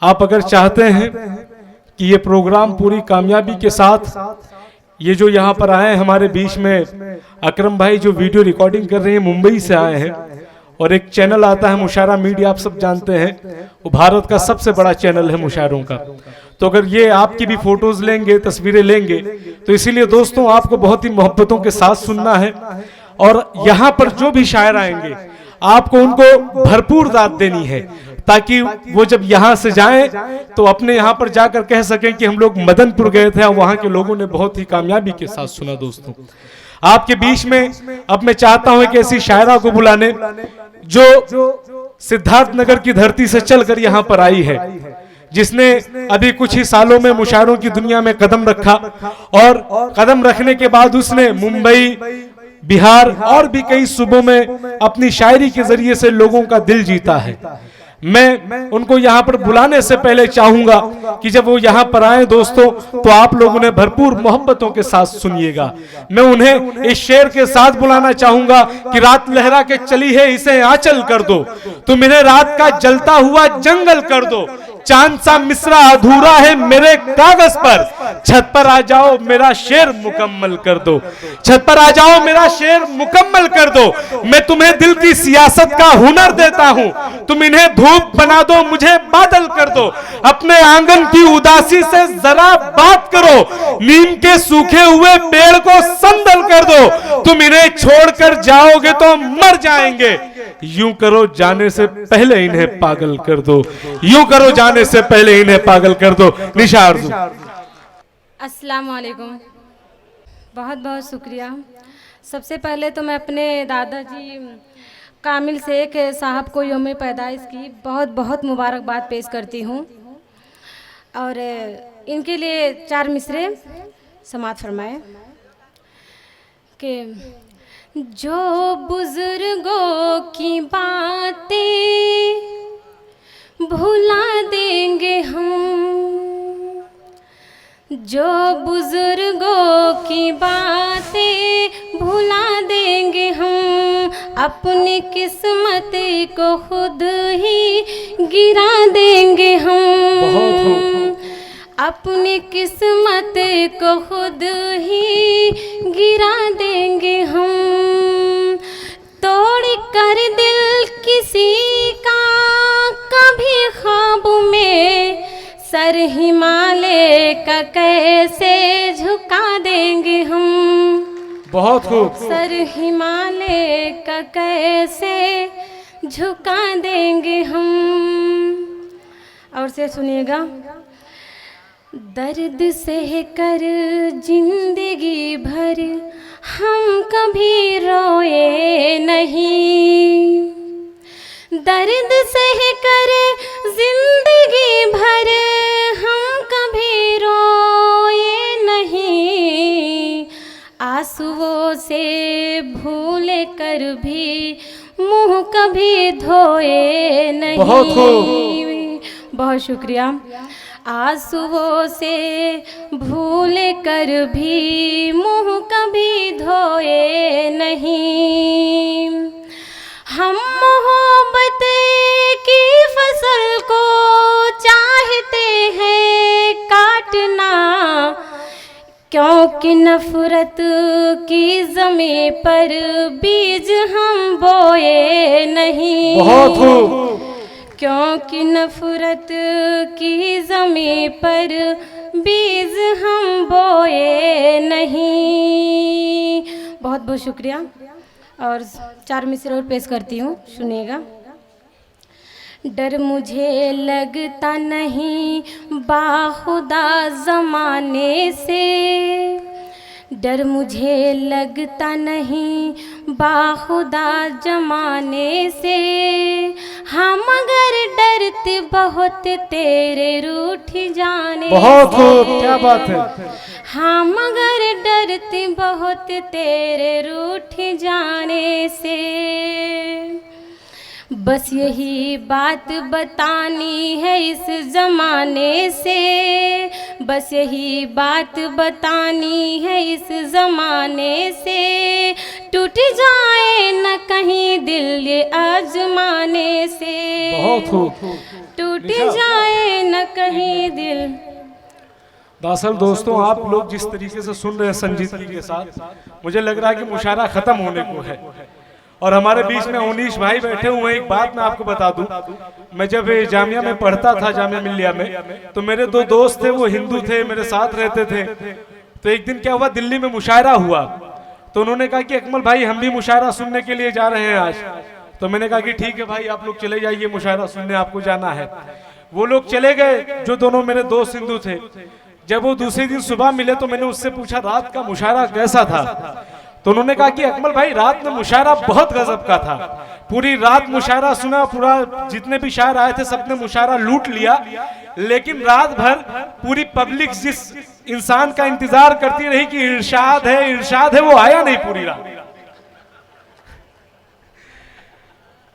आप अगर चाहते हैं कि ये प्रोग्राम पूरी कामयाबी के साथ, ये जो यहाँ पर आए हैं हमारे बीच में अकरम भाई जो वीडियो रिकॉर्डिंग कर रहे हैं, मुंबई से आए हैं, और एक चैनल आता है मुशायरा मीडिया, आप सब जानते हैं, वो भारत का सबसे बड़ा चैनल है मुशायरों का। तो अगर ये आपकी भी फोटोज लेंगे, तस्वीरें लेंगे, तो इसीलिए दोस्तों आपको बहुत ही मोहब्बतों के साथ सुनना है। और यहाँ पर जो भी शायर आएंगे आपको उनको भरपूर दाद देनी है, ताकि वो जब यहाँ से जाएं तो अपने यहाँ पर जाकर कह सकें कि हम लोग मदनपुर गए थे और वहाँ के लोगों ने बहुत ही कामयाबी के साथ सुना। दोस्तों आपके बीच में अब मैं चाहता हूं कि ऐसी शायरा को बुलाने जो सिद्धार्थनगर की धरती से चलकर यहाँ पर आई है, जिसने अभी कुछ ही सालों में मुशायरों की दुनिया में कदम रखा, और कदम रखने के बाद उसने मुंबई, बिहार और भी कई सूबों में अपनी शायरी के जरिए से लोगों का दिल जीता है। मैं उनको यहाँ पर बुलाने से पहले चाहूंगा कि जब वो यहाँ पर आए दोस्तों, तो आप लोग उन्हें भरपूर मोहब्बतों के साथ सुनिएगा। मैं उन्हें इस शेर के साथ बुलाना चाहूंगा कि रात लहरा के चली है, इसे आंचल कर दो, तुम इन्हें रात का जलता हुआ जंगल कर दो, चांद सा मिसरा अधूरा है मेरे कागज पर, छत पर आ जाओ मेरा शेर मुकम्मल कर दो, छत पर आ जाओ मेरा शेर मुकम्मल कर दो, मैं तुम्हें दिल की सियासत का हुनर देता हूं, तुम इन्हें धूप बना दो, मुझे बादल कर दो, अपने आंगन की उदासी से जरा बात करो, नीम के सूखे हुए पेड़ को संदल कर दो, तुम इन्हें छोड़कर जाओगे तो मर जाएंगे, यूं करो जाने से पहले इन्हें पागल कर दो, यूं करो जाने से पहले इन्हें पागल कर दो। निशा अर्जुन। अस्सलाम वालेकुम, बहुत बहुत शुक्रिया। सबसे पहले तो मैं अपने दादाजी कामिल शेख साहब को यौम पैदाइश की बहुत बहुत मुबारकबाद पेश करती हूँ, और इनके लिए 4 मिसरे समाअत फरमाए कि जो बुजुर्गों की बातें भुला देंगे हम, जो बुजुर्गों की बातें भुला देंगे हम, अपनी किस्मत को खुद ही गिरा देंगे हम, अपनी किस्मत को खुद ही गिरा देंगे हम, तोड़ कर दिल किसी का कभी ख्वाब में, सर हिमालय का कैसे झुका देंगे हम, बहुत खूब, सर हिमालय का कैसे झुका देंगे हम। और से सुनिएगा, दर्द सह कर जिंदगी भर हम कभी रोए नहीं, दर्द सह कर जिंदगी भर हम कभी रोए नहीं, आंसुओं से भूल कर भी मुंह कभी धोए नहीं। बहुत शुक्रिया। आंसुओं से भूल कर भी मुंह कभी धोए नहीं, हम मोहब्बत की फसल को चाहते हैं काटना, क्योंकि नफरत की ज़मीं पर बीज हम बोए नहीं, क्योंकि नफरत की ज़मीं पर बीज हम बोए नहीं। बहुत बहुत शुक्रिया। और 4 मिसरे और पेश करती हूँ, सुनिएगा। डर मुझे लगता नहीं बाखुदा ज़माने से, डर मुझे लगता नहीं बाखुदा ज़माने से, हम अगर डरते बहुत तेरे रूठ जाने बहुत खूब, क्या बात है। हम अगर डरते बहुत तेरे रूठ जाने से, बस यही बात बतानी है इस ज़माने से, बस यही बात बतानी है इस ज़माने से, टूट जाए न कहीं दिल ये आजमाने से, टूट जाए न कहीं दिल। दरअसल दोस्तों, आप लोग जिस तरीके से सुन रहे हैं संजीदगी के साथ, मुझे लग रहा है कि मुशायरा खत्म होने को है। और हमारे बीच में ओनीश भाई बैठे हुए हैं। एक बात मैं आपको बता दूं, मैं जब जामिया में पढ़ता था, जामिया मिल्लिया में, तो मेरे दो दोस्त थे, वो हिंदू थे, मेरे साथ रहते थे। तो एक दिन क्या हुआ, दिल्ली में मुशायरा हुआ, तो उन्होंने कहा कि अकमल भाई हम भी मुशायरा सुनने के लिए जा रहे हैं आज। तो मैंने कहा कि ठीक है भाई, आप लोग चले जाइए, मुशायरा सुनने आपको जाना है। वो लोग चले गए, जो दोनों मेरे दोस्त हिंदू थे। जब वो दूसरे दिन सुबह मिले तो मैंने उससे पूछा रात का मुशायरा कैसा था। तो उन्होंने कहा कि अकमल भाई रात में मुशायरा बहुत गजब का था, पूरी रात मुशायरा सुना, पूरा जितने भी शायर आए थे सबने मुशायरा लूट लिया। लेकिन रात भर पूरी पब्लिक जिस इंसान का इंतजार करती रही कि इरशाद है, वो आया नहीं पूरी रात।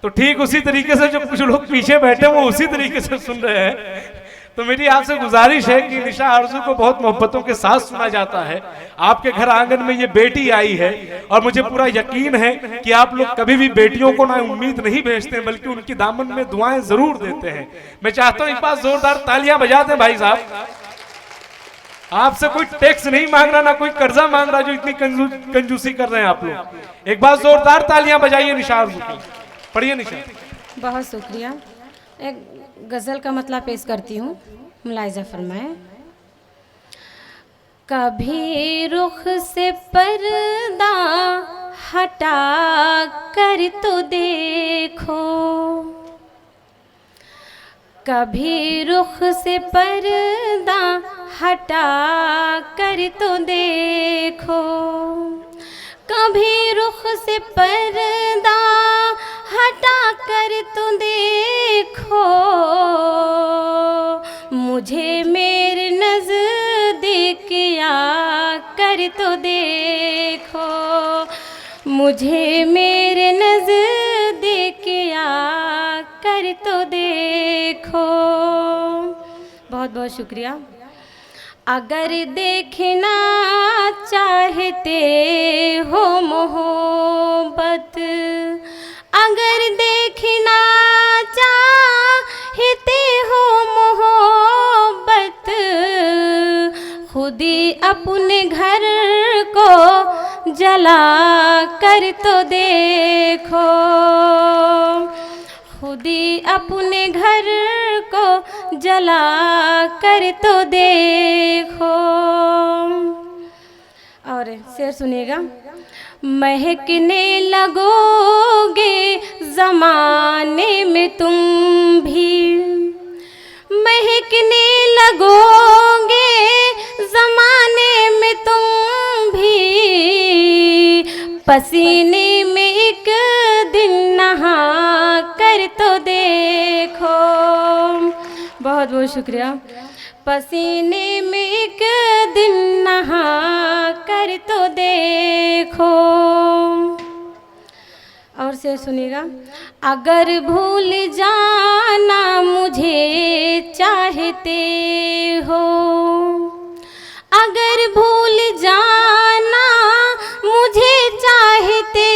तो ठीक उसी तरीके से जो कुछ लोग पीछे बैठे वो उसी तरीके से सुन रहे हैं। तो मेरी आपसे गुजारिश है कि निशा आरज़ू को बहुत मोहब्बतों के साथ सुना जाता है। आपके घर आंगन में ये बेटी आई है और मुझे पूरा यकीन है कि आप लोग कभी भी बेटियों को ना उम्मीद नहीं भेजते, बल्कि उनकी दामन में दुआएं जरूर देते हैं। मैं चाहता हूं एक बार जोरदार तालियां बजा दें भाई साहब। आपसे कोई टैक्स नहीं मांग रहा, ना कोई कर्जा मांग रहा, जो इतनी कंजूसी कर रहे हैं आप लोग। एक बार जोरदार तालियां बजाइए निशा आरज़ू की। पढ़िए निशा। बहुत शुक्रिया। एक गज़ल का मतलब पेश करती हूँ, मुलाहिज़ा फरमाएं। कभी रुख से पर्दा हटा कर तो देखो, कभी रुख से पर्दा हटा कर तो देखो, कभी रुख से पर्दा हटा कर तो देखो, मुझे मेरे नज़दीक आ कर तो देखो, मुझे मेरे नज़दीक आ कर तो देखो। बहुत बहुत शुक्रिया। अगर देखना चाहते हो मोहब्बत, अगर देखना चाहते हो मोहब्बत, खुद ही अपने घर को जला कर तो देखो, खुद ही अपने घर को जला कर तो देखो। और शेर सुनिएगा। महकने लगोगे ज़माने में तुम भी, महकने लगोगे ज़माने में तुम भी, पसीने में एक दिन नहा कर तो देखो। बहुत बहुत शुक्रिया। पसीने में एक दिन नहा कर तो देखो। और से सुनिएगा। अगर भूल जाना मुझे चाहते हो, अगर भूल जाना मुझे चाहते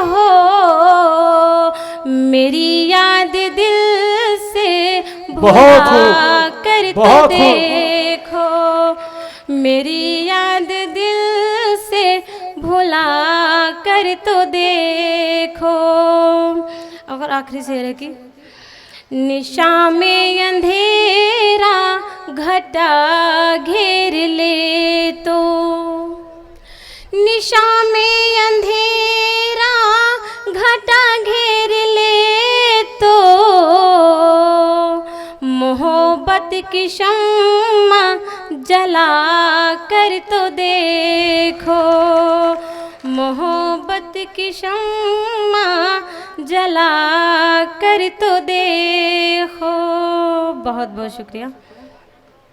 हो, मेरी याद दिल से भुला कर तो देखो, मेरी याद दिल से भुला कर तो देखो। और आखिरी शेर है कि निशा में अंधेरा घटा घेर ले तो, निशा में अंधेरा घटा घेर ले तो, मोहब्बत की शम्मा जला कर तो देखो, मोहब्बत की शम्मा जला कर तो देखो। बहुत बहुत शुक्रिया।